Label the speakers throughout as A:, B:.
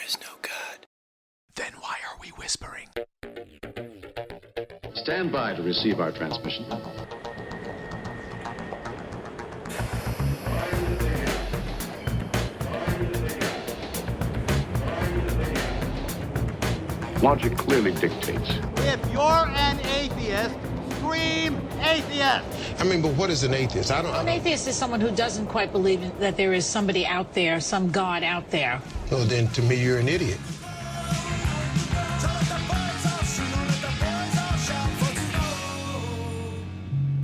A: is no God.
B: Then why are we whispering?
C: Stand by to receive our transmission. Logic clearly dictates.
D: If you're an atheist, scream atheist!
E: I mean, but what is an atheist?
F: An atheist is someone who doesn't quite believe that there is somebody out there, some God out there.
E: Well, then to me, you're an idiot.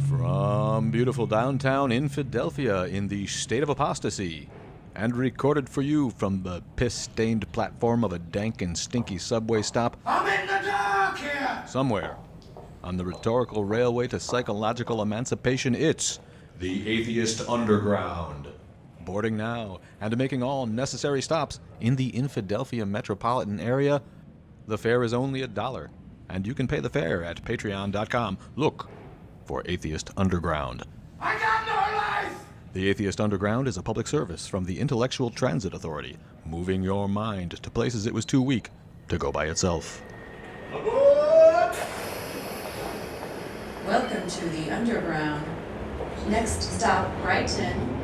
B: From beautiful downtown Infidelphia in the state of apostasy, and recorded for you from the piss-stained platform of a dank and stinky subway stop.
D: I'm in the dark here!
B: Somewhere on the rhetorical railway to psychological emancipation, it's the Atheist Underground. Boarding now and making all necessary stops in the Infidelphia metropolitan area. The fare is only $1, and you can pay the fare at patreon.com. Look for Atheist Underground.
D: I got no life!
B: The Atheist Underground is a public service from the Intellectual Transit Authority, moving your mind to places it was too weak to go by itself.
G: Welcome to the Underground. Next stop, Brighton.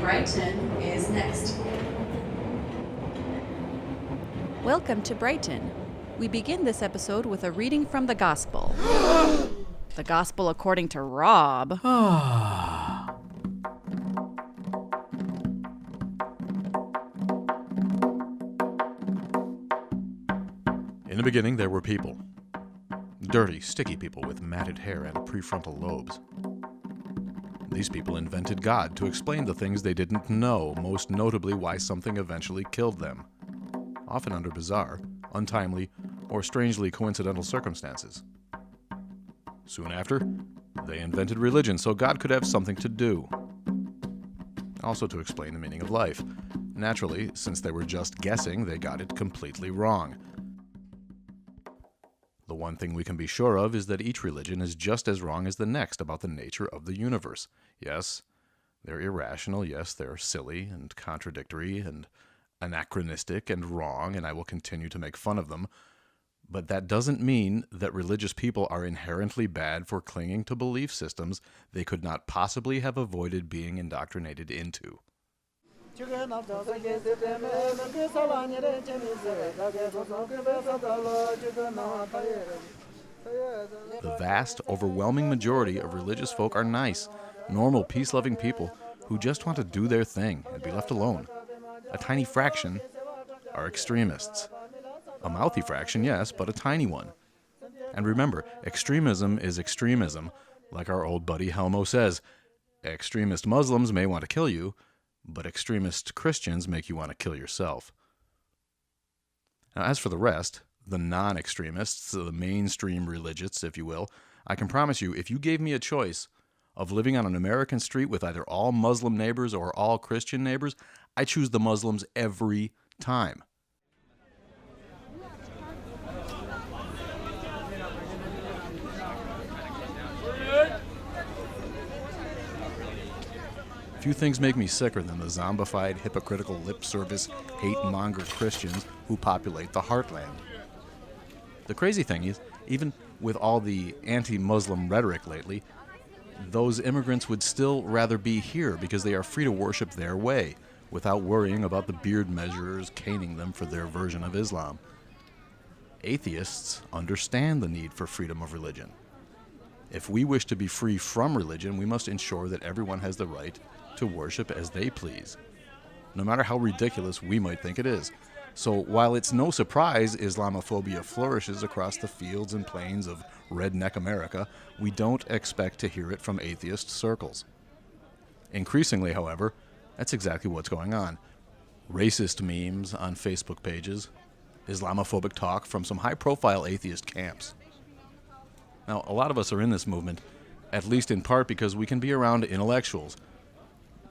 G: Brighton is next.
H: Welcome to Brighton. We begin this episode with a reading from the Gospel. The Gospel according to Rob.
B: In the beginning, there were people. Dirty, sticky people with matted hair and prefrontal lobes. These people invented God to explain the things they didn't know, most notably why something eventually killed them, often under bizarre, untimely, or strangely coincidental circumstances. Soon after, they invented religion so God could have something to do. Also to explain the meaning of life. Naturally, since they were just guessing, they got it completely wrong. The one thing we can be sure of is that each religion is just as wrong as the next about the nature of the universe. Yes, they're irrational. Yes, they're silly and contradictory and anachronistic and wrong, and I will continue to make fun of them. But that doesn't mean that religious people are inherently bad for clinging to belief systems they could not possibly have avoided being indoctrinated into. The vast, overwhelming majority of religious folk are nice, normal, peace-loving people who just want to do their thing and be left alone. A tiny fraction are extremists. A mouthy fraction, yes, but a tiny one. And remember, extremism is extremism. Like our old buddy Helmo says, extremist Muslims may want to kill you, but extremist Christians make you want to kill yourself. Now, as for the rest, the non-extremists, the mainstream religious, if you will, I can promise you, if you gave me a choice of living on an American street with either all Muslim neighbors or all Christian neighbors, I choose the Muslims every time. Few things make me sicker than the zombified, hypocritical, lip service, hate-monger Christians who populate the heartland. The crazy thing is, even with all the anti-Muslim rhetoric lately, those immigrants would still rather be here because they are free to worship their way, without worrying about the beard measurers caning them for their version of Islam. Atheists understand the need for freedom of religion. If we wish to be free from religion, we must ensure that everyone has the right to worship as they please, no matter how ridiculous we might think it is. So while it's no surprise Islamophobia flourishes across the fields and plains of redneck America, we don't expect to hear it from atheist circles. Increasingly, however, that's exactly what's going on. Racist memes on Facebook pages, Islamophobic talk from some high-profile atheist camps. Now, a lot of us are in this movement, at least in part because we can be around intellectuals,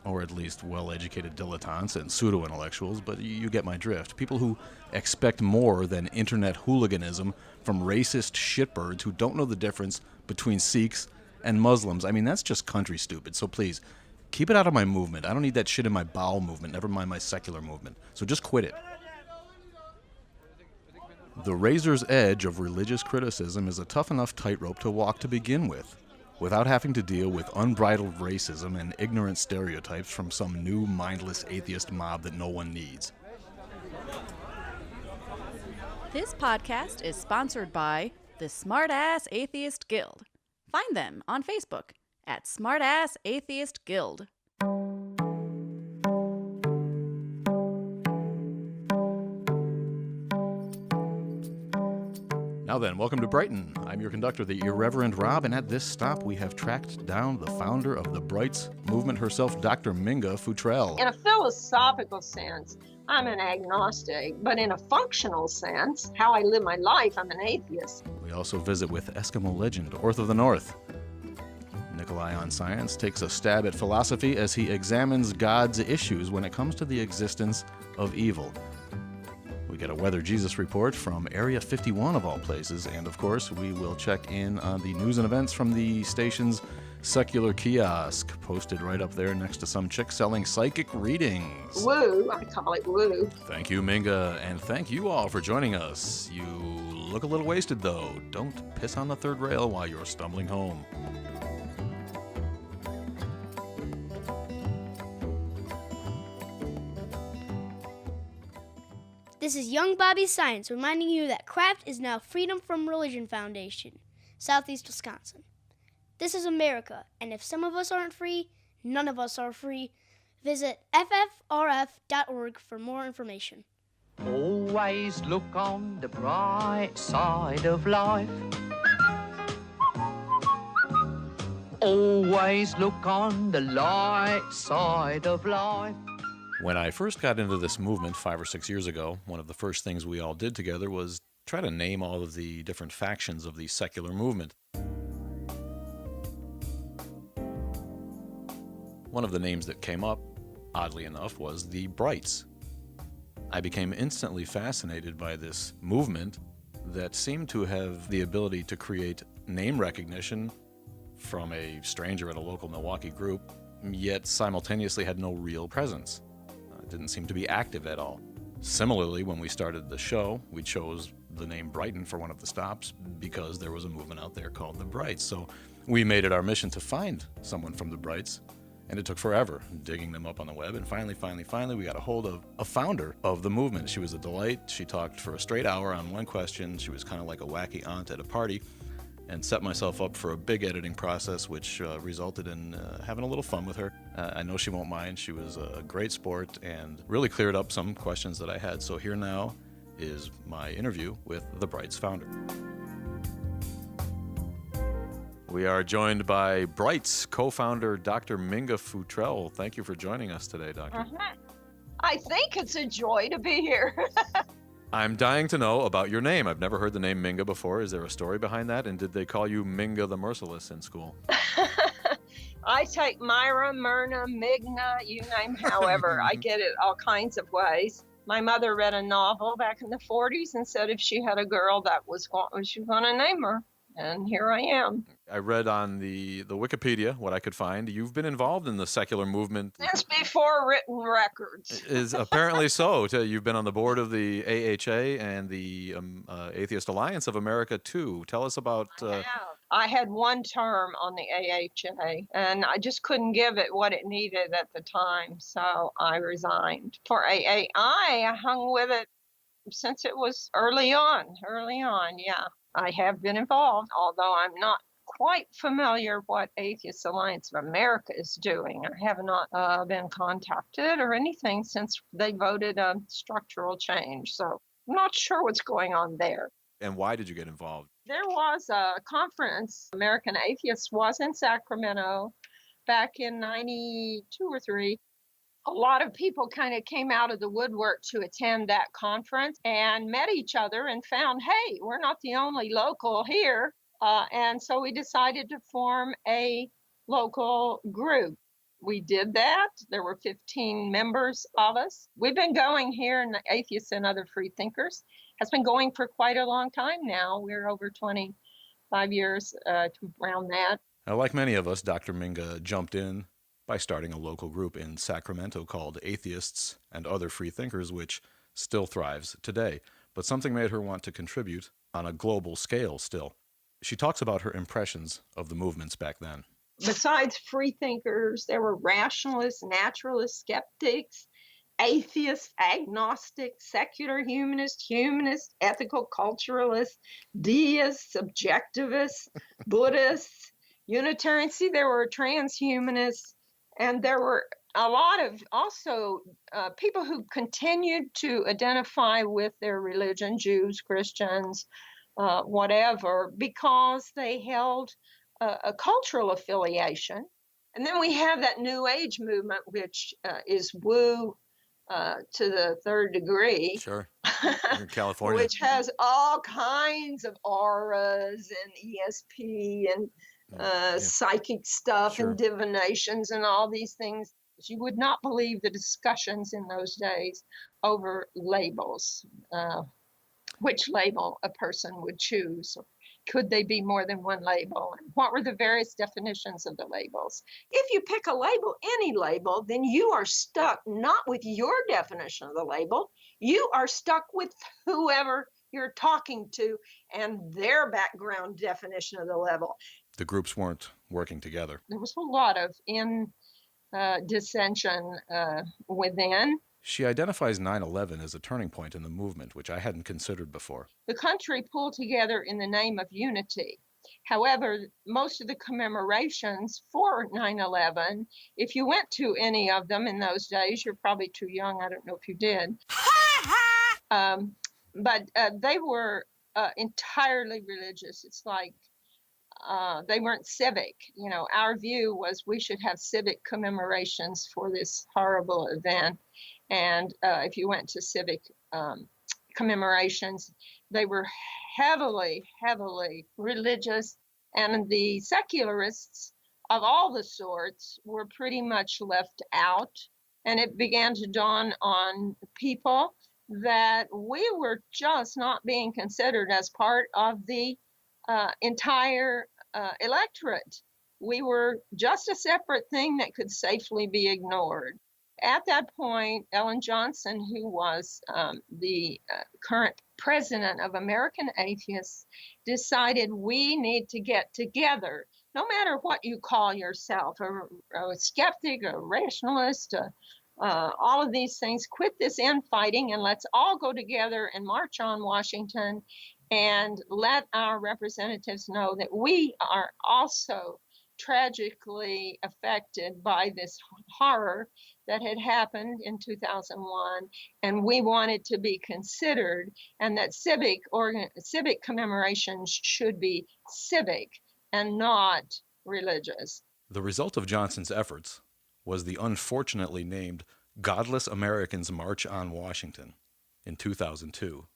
B: or at least well-educated dilettantes and pseudo-intellectuals, but you get my drift. People who expect more than internet hooliganism from racist shitbirds who don't know the difference between Sikhs and Muslims. I mean, that's just country stupid, so please, keep it out of my movement. I don't need that shit in my bowel movement, never mind my secular movement. So just quit it. The razor's edge of religious criticism is a tough enough tightrope to walk to begin with, without having to deal with unbridled racism and ignorant stereotypes from some new mindless atheist mob that no one needs.
H: This podcast is sponsored by the Smartass Atheist Guild. Find them on Facebook at Smartass Atheist Guild.
B: Now then, welcome to Brighton. I'm your conductor, the Irreverend Rob, and at this stop we have tracked down the founder of the Brights movement herself, Dr. Mynga Futrell.
A: In a philosophical sense, I'm an agnostic, but in a functional sense, how I live my life, I'm an atheist.
B: We also visit with Eskimo legend, Orth of the North. Nikolai on Science takes a stab at philosophy as he examines God's issues when it comes to the existence of evil. We get a Weather Jesus report from Area 51 of all places, and of course we will check in on the news and events from the station's secular kiosk, posted right up there next to some chick selling psychic readings.
A: Woo, I call it woo.
B: Thank you, Mynga, and thank you all for joining us. You look a little wasted, though. Don't piss on the third rail while you're stumbling home.
I: This is Young Bobby Science reminding you that craft is now Freedom from Religion Foundation, Southeast Wisconsin. This is America, and if some of us aren't free, none of us are free. Visit ffrf.org for more information.
J: Always look on the bright side of life. Always look on the light side of life.
B: When I first got into this movement 5 or 6 years ago, one of the first things we all did together was try to name all of the different factions of the secular movement. One of the names that came up, oddly enough, was the Brights. I became instantly fascinated by this movement that seemed to have the ability to create name recognition from a stranger at a local Milwaukee group, yet simultaneously had no real presence. It didn't seem to be active at all. Similarly, when we started the show, we chose the name Brighton for one of the stops because there was a movement out there called the Brights. So we made it our mission to find someone from the Brights, and it took forever digging them up on the web. And finally, we got a hold of a founder of the movement. She was a delight. She talked for a straight hour on one question. She was kind of like a wacky aunt at a party, and set myself up for a big editing process, which resulted in having a little fun with her. I know she won't mind. She was a great sport and really cleared up some questions that I had. So here now is my interview with the Brights founder. We are joined by Brights co-founder Dr. Mynga Futrell. Thank you for joining us today, Doctor.
A: I think it's a joy to be here.
B: I'm dying to know about your name. I've never heard the name Mynga before. Is there a story behind that? And did they call you Mynga the Merciless in school?
A: I take Myra, Myrna, Migna, you name however. I get it all kinds of ways. My mother read a novel back in the 40s and said if she had a girl, she was going to name her. And here I am.
B: I read on the Wikipedia what I could find. You've been involved in the secular movement.
A: Since before written records.
B: Is apparently so. You've been on the board of the AHA and the Atheist Alliance of America, too. Tell us about...
A: I had one term on the AHA, and I just couldn't give it what it needed at the time, so I resigned. For AAI, I hung with it since it was early on, yeah. I have been involved, although I'm not quite familiar what Atheist Alliance of America is doing. I have not been contacted or anything since they voted structural change, so I'm not sure what's going on there.
B: And why did you get involved?
A: There was a conference, American Atheists was in Sacramento back in 92 or 3. A lot of people kind of came out of the woodwork to attend that conference and met each other and found, hey, we're not the only local here. And so we decided to form a local group. We did that. There were 15 members of us. We've been going here in the Atheists and Other Free Thinkers. Has been going for quite a long time now. We're over 25 years around that.
B: Like many of us, Dr. Mynga jumped in by starting a local group in Sacramento called Atheists and Other Free Thinkers, which still thrives today. but something made her want to contribute on a global scale still. She talks about her impressions of the movements back then.
A: Besides free thinkers, there were rationalists, naturalists, skeptics, atheists, agnostics, secular humanists, ethical culturalists, deists, subjectivists, Buddhists, Unitarians. See, there were transhumanists, and there were a lot of also people who continued to identify with their religion, Jews, Christians, whatever, because they held a cultural affiliation. And then we have that New Age movement, which is woo to the third degree.
B: Sure. In California.
A: Which has all kinds of auras and ESP and psychic stuff and divinations and all these things. You would not believe the discussions in those days over labels, which label a person would choose. Could they be more than one label? And what were the various definitions of the labels? If you pick a label, any label, then you are stuck not with your definition of the label. You are stuck with whoever you're talking to and their background definition of the label.
B: The groups weren't working together.
A: There was a lot of dissension within.
B: She identifies 9/11 as a turning point in the movement, which I hadn't considered before.
A: The country pulled together in the name of unity. However, most of the commemorations for 9/11, if you went to any of them in those days, you're probably too young, I don't know if you did, but they were entirely religious. It's like they weren't civic. You know, our view was we should have civic commemorations for this horrible event. And if you went to civic commemorations, they were heavily, heavily religious. And the secularists of all the sorts were pretty much left out. And it began to dawn on people that we were just not being considered as part of the entire electorate. We were just a separate thing that could safely be ignored. At that point, Ellen Johnson, who was the current president of American Atheists, decided we need to get together, no matter what you call yourself, a skeptic, a rationalist, all of these things. Quit this infighting and let's all go together and march on Washington and let our representatives know that we are also tragically affected by this horror that had happened in 2001, and we wanted to be considered, and that civic commemorations should be civic and not religious.
B: The result of Johnson's efforts was the unfortunately named Godless Americans March on Washington in 2002.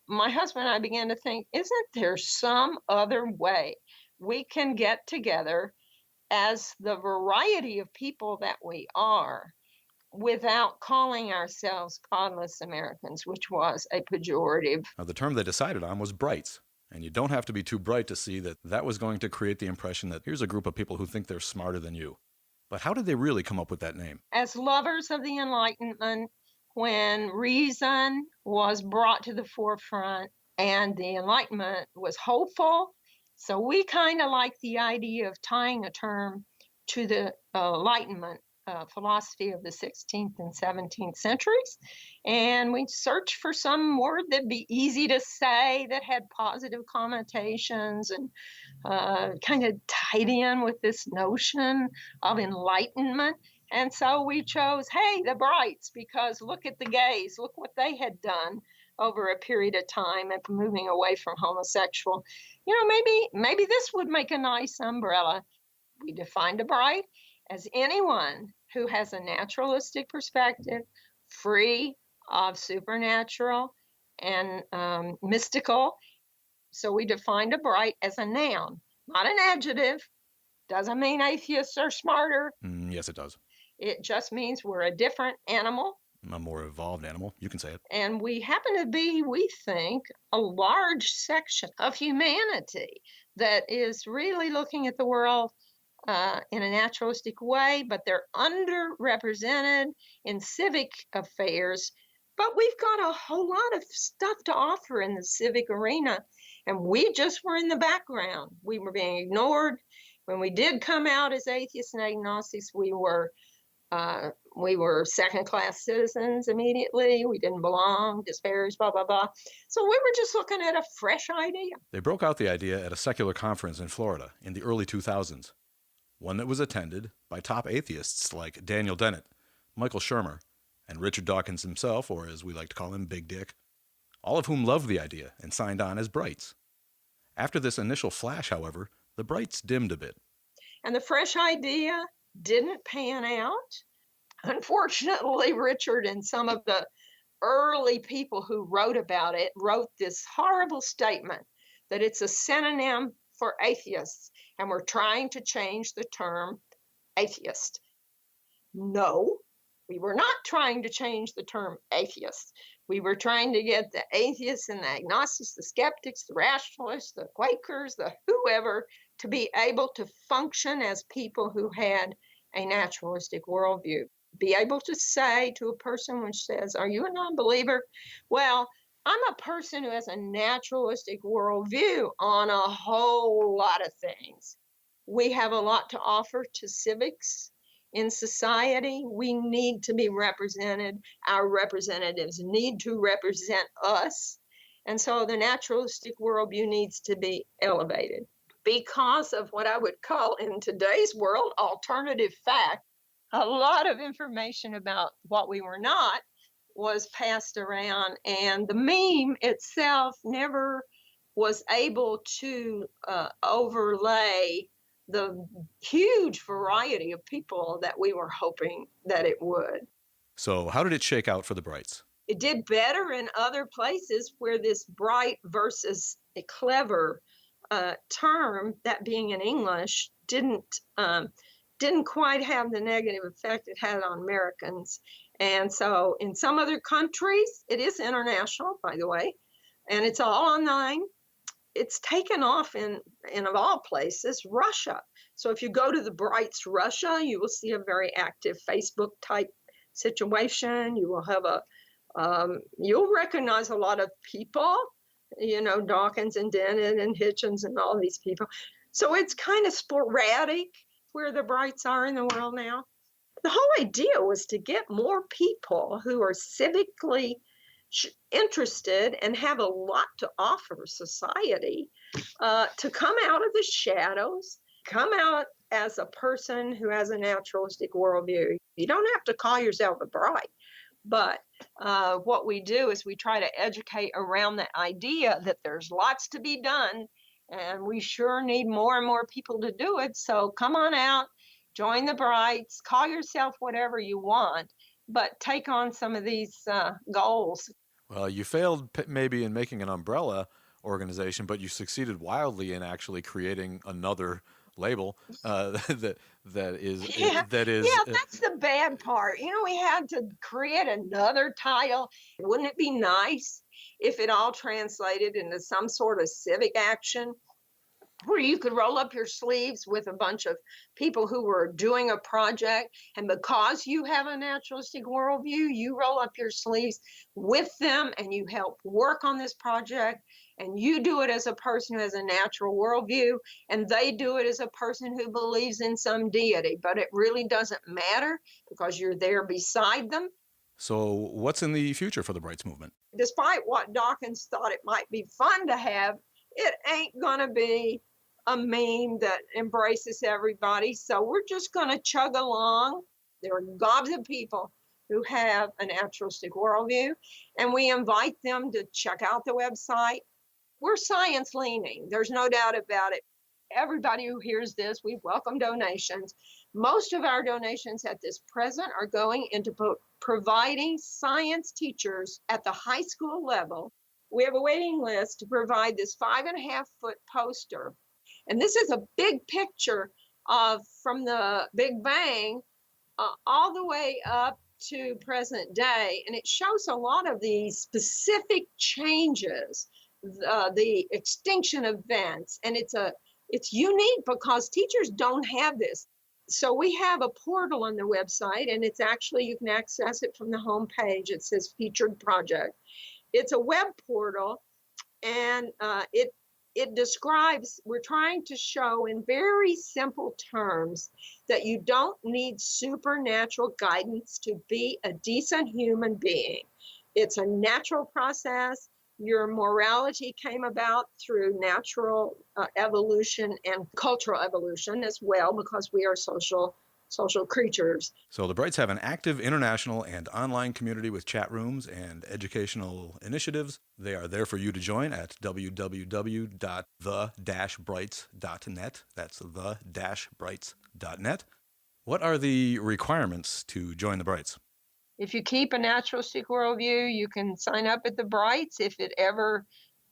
A: My husband and I began to think, isn't there some other way we can get together as the variety of people that we are without calling ourselves godless Americans, which was a pejorative.
B: Now, the term they decided on was brights, and you don't have to be too bright to see that that was going to create the impression that here's a group of people who think they're smarter than you. But how did they really come up with that name?
A: As lovers of the Enlightenment, when reason was brought to the forefront and the Enlightenment was hopeful, so we kind of like the idea of tying a term to the Enlightenment philosophy of the 16th and 17th centuries. And we searched for some word that'd be easy to say, that had positive connotations and kind of tied in with this notion of enlightenment. And so we chose, hey, the Brights, because look at the gays, look what they had done over a period of time of moving away from homosexual. You know, maybe this would make a nice umbrella. We defined a Bright as anyone who has a naturalistic perspective, free of supernatural and mystical. So we defined a Bright as a noun, not an adjective. Doesn't mean atheists are smarter.
B: Yes, it does.
A: It just means we're a different animal.
B: A more evolved animal. You can say it.
A: And we happen to be, we think, a large section of humanity that is really looking at the world in a naturalistic way, but they're underrepresented in civic affairs But we've got a whole lot of stuff to offer in the civic arena, and we just were in the background. We were being ignored. When we did come out as atheists and agnostics, we were second-class citizens immediately. We didn't belong, disparaged, blah, blah, blah. So we were just looking at a fresh idea.
B: They broke out the idea at a secular conference in Florida in the early 2000s, one that was attended by top atheists like Daniel Dennett, Michael Shermer, and Richard Dawkins himself, or as we like to call him, Big Dick, all of whom loved the idea and signed on as Brights. After this initial flash, however, the Brights dimmed a bit.
A: And the fresh idea didn't pan out. Unfortunately, Richard and some of the early people who wrote about it wrote this horrible statement that it's a synonym for atheists, and we're trying to change the term atheist. No, we were not trying to change the term atheist. We were trying to get the atheists and the agnostics, the skeptics, the rationalists, the Quakers, the whoever, to be able to function as people who had a naturalistic worldview. Be able to say to a person which says, are you a non-believer? Well, I'm a person who has a naturalistic worldview on a whole lot of things. We have a lot to offer to civics in society. We need to be represented. Our representatives need to represent us. And so the naturalistic worldview needs to be elevated because of what I would call in today's world alternative fact. A lot of information about what we were not was passed around, and the meme itself never was able to overlay the huge variety of people that we were hoping that it would.
B: So how did it shake out for the Brights?
A: It did better in other places where this bright versus a clever term, that being in English, didn't quite have the negative effect it had on Americans. And so in some other countries, it is international, by the way, and it's all online. It's taken off in of all places, Russia. So if you go to the Brights Russia, you will see a very active Facebook type situation. You will have you'll recognize a lot of people, Dawkins and Dennett and Hitchens and all these people. So it's kind of sporadic where the Brights are in the world now. The whole idea was to get more people who are civically interested and have a lot to offer society to come out of the shadows, come out as a person who has a naturalistic worldview. You don't have to call yourself a Bright, but what we do is we try to educate around the idea that there's lots to be done, and we sure need more and more people to do it. So come on out, join the Brights, call yourself whatever you want, but take on some of these goals.
B: Well, you failed maybe in making an umbrella organization, but you succeeded wildly in actually creating another label that is.
A: Yeah, that's the bad part. We had to create another title. Wouldn't it be nice if it all translated into some sort of civic action where you could roll up your sleeves with a bunch of people who were doing a project, and because you have a naturalistic worldview, you roll up your sleeves with them and you help work on this project, and you do it as a person who has a natural worldview, and they do it as a person who believes in some deity. But it really doesn't matter because you're there beside them.
B: So what's in the future for the Brights movement?
A: Despite what Dawkins thought it might be fun to have, it ain't going to be a meme that embraces everybody. So we're just going to chug along. There are gobs of people who have a naturalistic worldview, and we invite them to check out the website. We're science leaning. There's no doubt about it. Everybody who hears this, we welcome donations. Most of our donations at this present are going into providing science teachers at the high school level. We have a waiting list to provide this 5.5-foot poster. And this is a big picture from the Big Bang all the way up to present day. And it shows a lot of the specific changes, the extinction events. And it's unique because teachers don't have this. So we have a portal on the website, and it's actually, you can access it from the home page. It says featured project. It's a web portal, and it describes, we're trying to show in very simple terms that you don't need supernatural guidance to be a decent human being. It's a natural process. Your morality came about through natural evolution and cultural evolution as well, because we are social creatures.
B: So the Brights have an active international and online community with chat rooms and educational initiatives. They are there for you to join at www.the-brights.net. That's the-brights.net. What are the requirements to join the Brights?
A: If you keep a naturalistic worldview, you can sign up at the Brights. If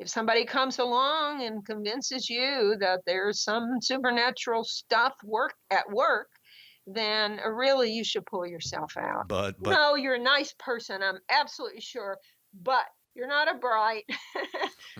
A: somebody comes along and convinces you that there's some supernatural stuff at work, then really you should pull yourself out.
B: But
A: no, you're a nice person, I'm absolutely sure, but you're not a Bright.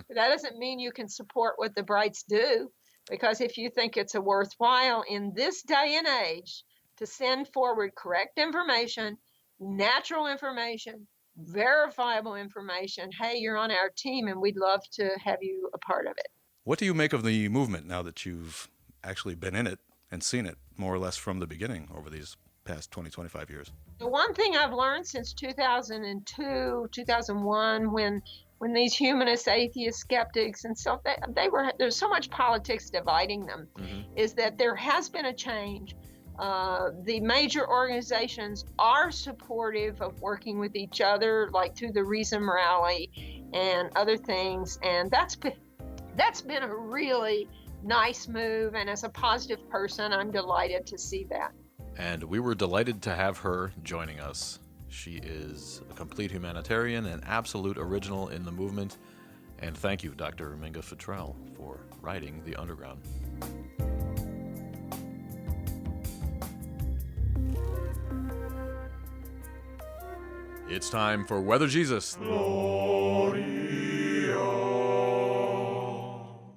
A: That doesn't mean you can support what the Brights do, because if you think it's a worthwhile in this day and age to send forward correct information, natural information, verifiable information, hey, you're on our team and we'd love to have you a part of it.
B: What do you make of the movement now that you've actually been in it and seen it more or less from the beginning over these past 20, 25 years?
A: The one thing I've learned since 2002, 2001, when these humanist, atheist, skeptics and stuff, there's so much politics dividing them, is that there has been a change. The major organizations are supportive of working with each other, like through the Reason Rally and other things, and that's been a really nice move, and as a positive person, I'm delighted to see that.
B: And we were delighted to have her joining us. She is a complete humanitarian, an absolute original in the movement, and thank you, Dr. Mynga Futrell, for writing The Underground. It's time for Weather Jesus.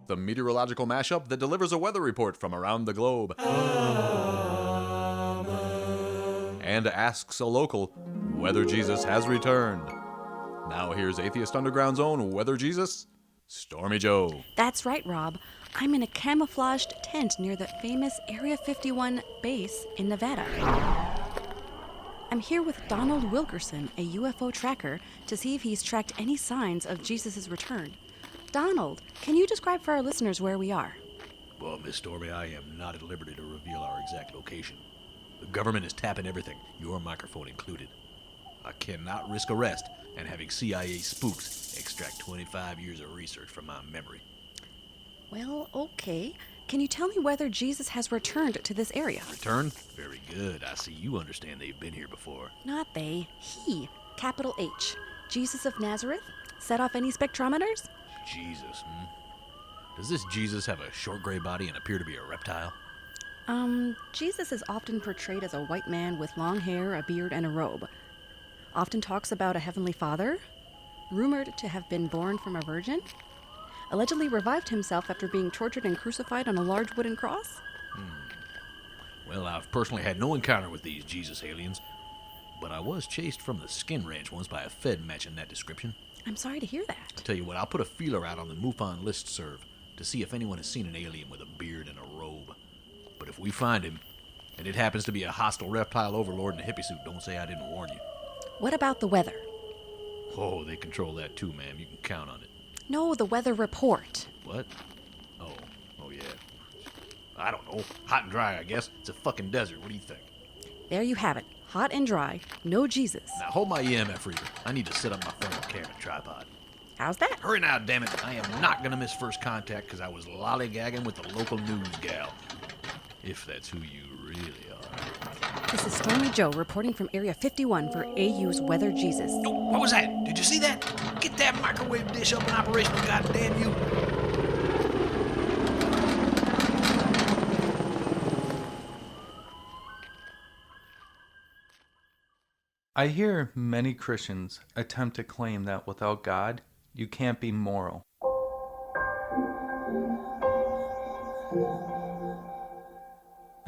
B: The meteorological mashup that delivers a weather report from around the globe. And asks a local, whether Jesus has returned. Now here's Atheist Underground's own Weather Jesus, Stormy Jo.
H: That's right, Rob. I'm in a camouflaged tent near the famous Area 51 base in Nevada. I'm here with Donald Wilkerson, a UFO tracker, to see if he's tracked any signs of Jesus' return. Donald, can you describe for our listeners where we are?
K: Well, Miss Stormy, I am not at liberty to reveal our exact location. The government is tapping everything, your microphone included. I cannot risk arrest and having CIA spooks extract 25 years of research from my memory.
H: Well, okay. Can you tell me whether Jesus has returned to this area?
K: Returned? Very good. I see you understand they've been here before.
H: Not they. He. Capital H. Jesus of Nazareth? Set off any spectrometers?
K: Jesus, Does this Jesus have a short gray body and appear to be a reptile?
H: Jesus is often portrayed as a white man with long hair, a beard, and a robe. Often talks about a heavenly father. Rumored to have been born from a virgin. Allegedly revived himself after being tortured and crucified on a large wooden cross.
K: Well, I've personally had no encounter with these Jesus aliens, but I was chased from the skin ranch once by a Fed matching that description.
H: I'm sorry to hear that.
K: I'll tell you what, I'll put a feeler out on the MUFON listserv to see if anyone has seen an alien with a beard and a robe. But if we find him, and it happens to be a hostile reptile overlord in a hippie suit, don't say I didn't warn you.
H: What about the weather?
K: Oh, they control that too, ma'am. You can count on it.
H: No, the weather report.
K: What? Oh yeah. I don't know. Hot and dry, I guess. It's a fucking desert. What do you think?
H: There you have it. Hot and dry. No Jesus.
K: Now hold my EMF reader. I need to set up my thermal camera tripod.
H: How's that?
K: Hurry now, damn it. I am not gonna miss first contact because I was lollygagging with the local news gal. If that's who you really are.
H: This is Stormy Jo reporting from Area 51 for AU's Weather Jesus.
K: Oh, what was that? Did you see that? Get that microwave dish up and operational, goddamn you.
L: I hear many Christians attempt to claim that without God, you can't be moral.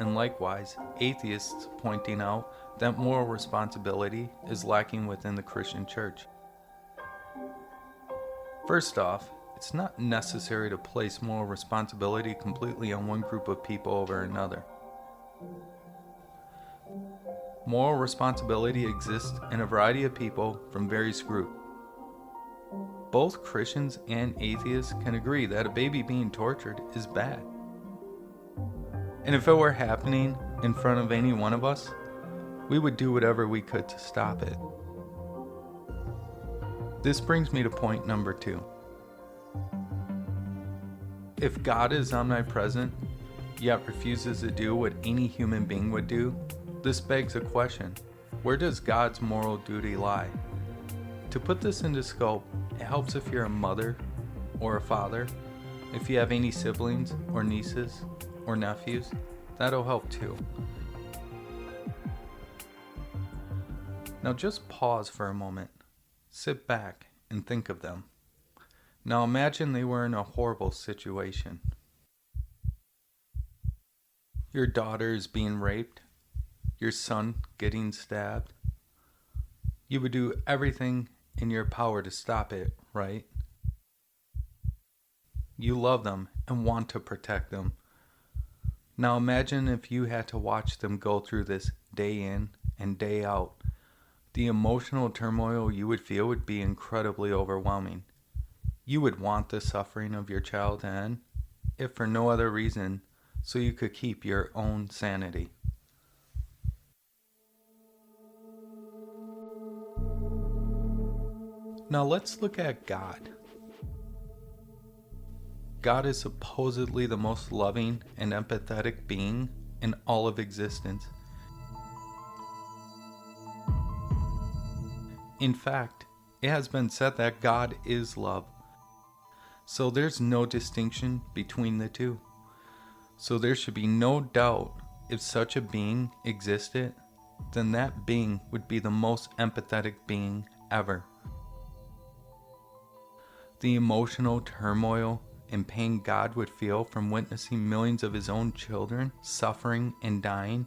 L: and likewise atheists pointing out that moral responsibility is lacking within the Christian church. First off, it's not necessary to place moral responsibility completely on one group of people over another. Moral responsibility exists in a variety of people from various groups. Both Christians and atheists can agree that a baby being tortured is bad. And if it were happening in front of any one of us, we would do whatever we could to stop it. This brings me to point number 2. If God is omnipresent, yet refuses to do what any human being would do, this begs a question: where does God's moral duty lie? To put this into scope, it helps if you're a mother or a father, if you have any siblings or nieces or nephews, that'll help too. Now just pause for a moment, sit back and think of them. Now imagine they were in a horrible situation. Your daughter is being raped, your son getting stabbed. You would do everything in your power to stop it, right? You love them and want to protect them. Now imagine if you had to watch them go through this day in and day out. The emotional turmoil you would feel would be incredibly overwhelming. You would want the suffering of your child to end, if for no other reason, so you could keep your own sanity. Now let's look at God. God is supposedly the most loving and empathetic being in all of existence. In fact, it has been said that God is love. So there's no distinction between the two. So there should be no doubt if such a being existed, then that being would be the most empathetic being ever. The emotional turmoil and pain God would feel from witnessing millions of his own children suffering and dying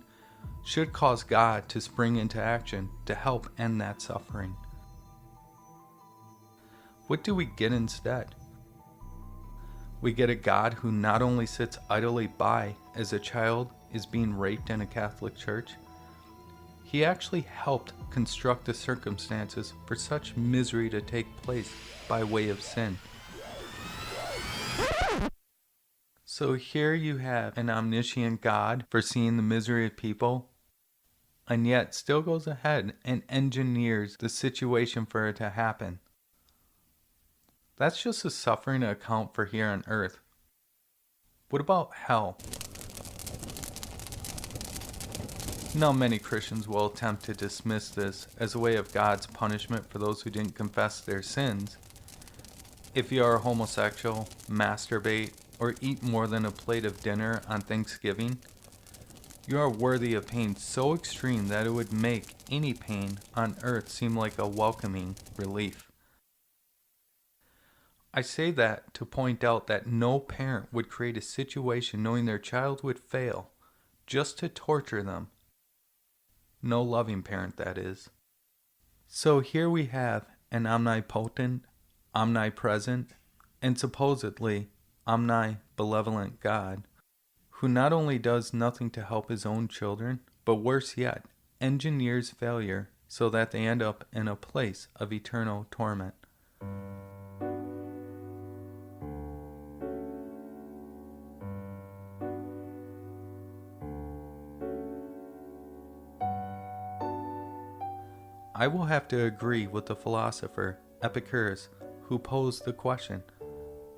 L: should cause God to spring into action to help end that suffering. What do we get instead? We get a God who not only sits idly by as a child is being raped in a Catholic church, he actually helped construct the circumstances for such misery to take place by way of sin. So here you have an omniscient God foreseeing the misery of people, and yet still goes ahead and engineers the situation for it to happen. That's just the suffering to account for here on earth. What about hell? Now many Christians will attempt to dismiss this as a way of God's punishment for those who didn't confess their sins. If you are homosexual, masturbate, or eat more than a plate of dinner on Thanksgiving, you are worthy of pain so extreme that it would make any pain on earth seem like a welcoming relief. I say that to point out that no parent would create a situation knowing their child would fail just to torture them. No loving parent, that is. So here we have an omnipotent, omnipresent, and supposedly omnibenevolent God, who not only does nothing to help his own children, but worse yet, engineers failure so that they end up in a place of eternal torment. I will have to agree with the philosopher Epicurus, who posed the question,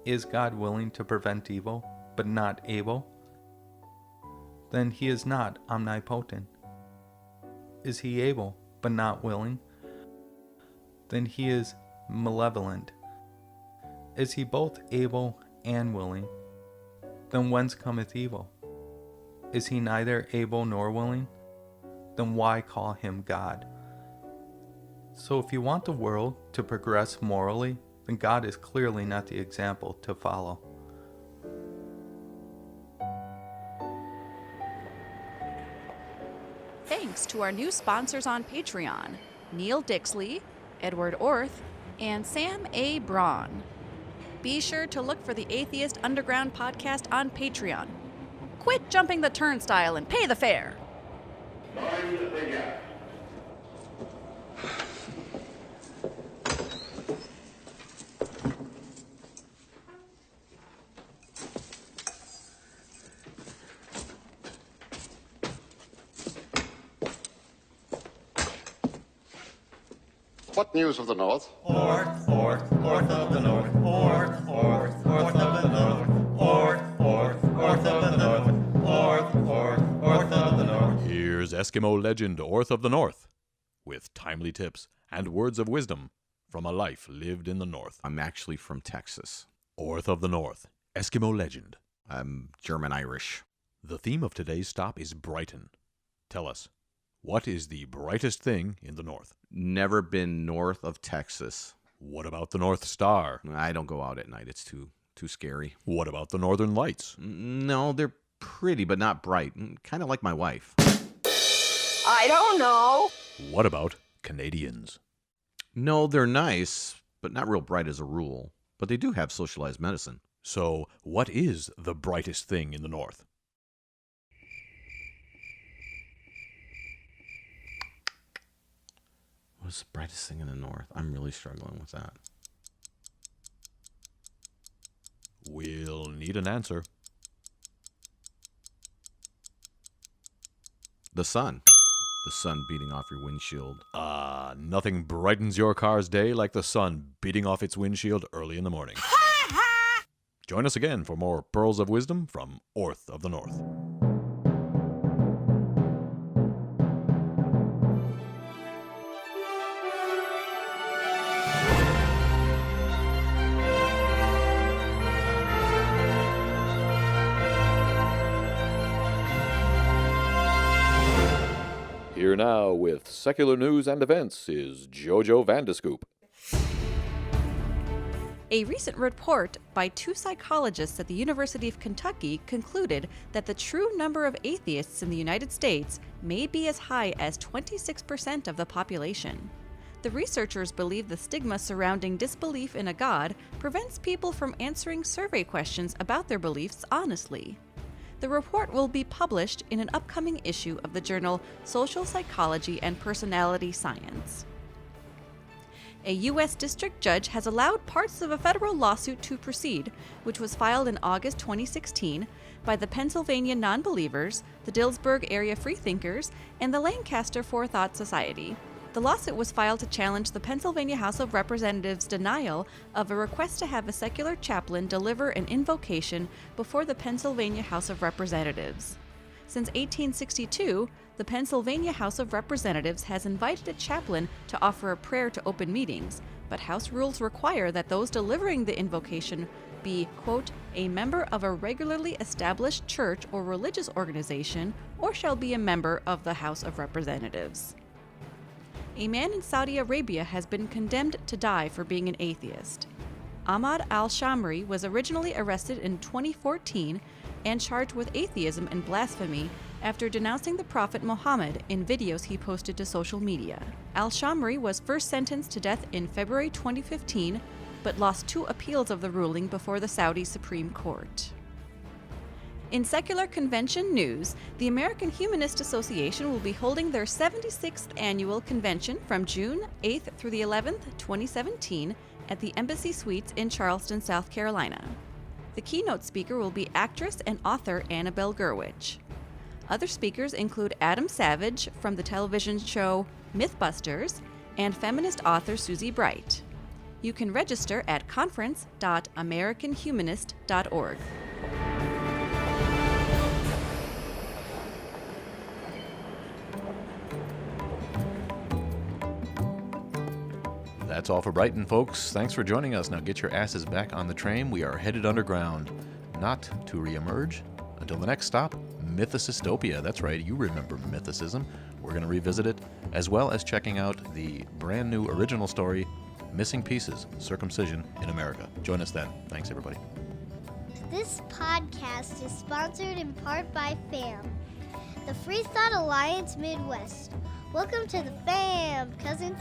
L: is God willing to prevent evil, but not able? Then he is not omnipotent. Is he able, but not willing? Then he is malevolent. Is he both able and willing? Then whence cometh evil? Is he neither able nor willing? Then why call him God? So if you want the world to progress morally, then God is clearly not the example to follow.
H: thanks to our new sponsors on Patreon, Neil Dixley, Edward Orth, and Sam A. Braun. Be sure to look for the Atheist Underground podcast on Patreon. Quit jumping the turnstile and pay the fare.
C: What news of the North?
M: Orth, Orth, Orth of the North. Orth, Orth, Orth of the North. Orth, Orth, Orth of the North. Orth, Orth, Orth of the North.
B: Here's Eskimo legend Orth of the North, with timely tips and words of wisdom from a life lived in the North.
N: I'm actually from Texas.
B: Orth of the North, Eskimo legend.
N: I'm German-Irish.
B: The theme of today's stop is Brighton. Tell us, what is the brightest thing in the North?
N: Never been north of Texas.
B: What about the North Star?
N: I don't go out at night. It's too scary.
B: What about the Northern Lights?
N: No, they're pretty, but not bright. Kind of like my wife.
A: I don't know.
B: What about Canadians?
N: No, they're nice, but not real bright as a rule. But they do have socialized medicine.
B: So, what is the brightest thing in the North?
N: What's the brightest thing in the North? I'm really struggling with that.
B: We'll need an answer.
N: The sun. The sun beating off your windshield.
B: Nothing brightens your car's day like the sun beating off its windshield early in the morning. Join us again for more pearls of wisdom from Orth of the North. Here now with secular news and events is Jojo Vandescoop.
H: A recent report by two psychologists at the University of Kentucky concluded that the true number of atheists in the United States may be as high as 26% of the population. The researchers believe the stigma surrounding disbelief in a god prevents people from answering survey questions about their beliefs honestly. The report will be published in an upcoming issue of the journal Social Psychology and Personality Science. A U.S. district judge has allowed parts of a federal lawsuit to proceed, which was filed in August 2016 by the Pennsylvania Nonbelievers, the Dillsburg Area Freethinkers, and the Lancaster Forethought Society. The lawsuit was filed to challenge the Pennsylvania House of Representatives' denial of a request to have a secular chaplain deliver an invocation before the Pennsylvania House of Representatives. Since 1862, the Pennsylvania House of Representatives has invited a chaplain to offer a prayer to open meetings, but House rules require that those delivering the invocation be, quote, a member of a regularly established church or religious organization, or shall be a member of the House of Representatives. A man in Saudi Arabia has been condemned to die for being an atheist. Ahmad al-Shamri was originally arrested in 2014 and charged with atheism and blasphemy after denouncing the Prophet Muhammad in videos he posted to social media. Al-Shamri was first sentenced to death in February 2015, but lost 2 appeals of the ruling before the Saudi Supreme Court. In secular convention news, the American Humanist Association will be holding their 76th annual convention from June 8th through the 11th, 2017, at the Embassy Suites in Charleston, South Carolina. The keynote speaker will be actress and author Annabelle Gurwitch. Other speakers include Adam Savage from the television show Mythbusters and feminist author Susie Bright. You can register at conference.americanhumanist.org.
B: That's all for Brighton, folks. Thanks for joining us. Now get your asses back on the train. We are headed underground, not to reemerge. Until the next stop, Mythicistopia. That's right, you remember mythicism. We're going to revisit it, as well as checking out the brand new original story, Missing Pieces, Circumcision in America. Join us then. Thanks, everybody.
O: This podcast is sponsored in part by FAM, the Free Thought Alliance Midwest. Welcome to the fam, cousin.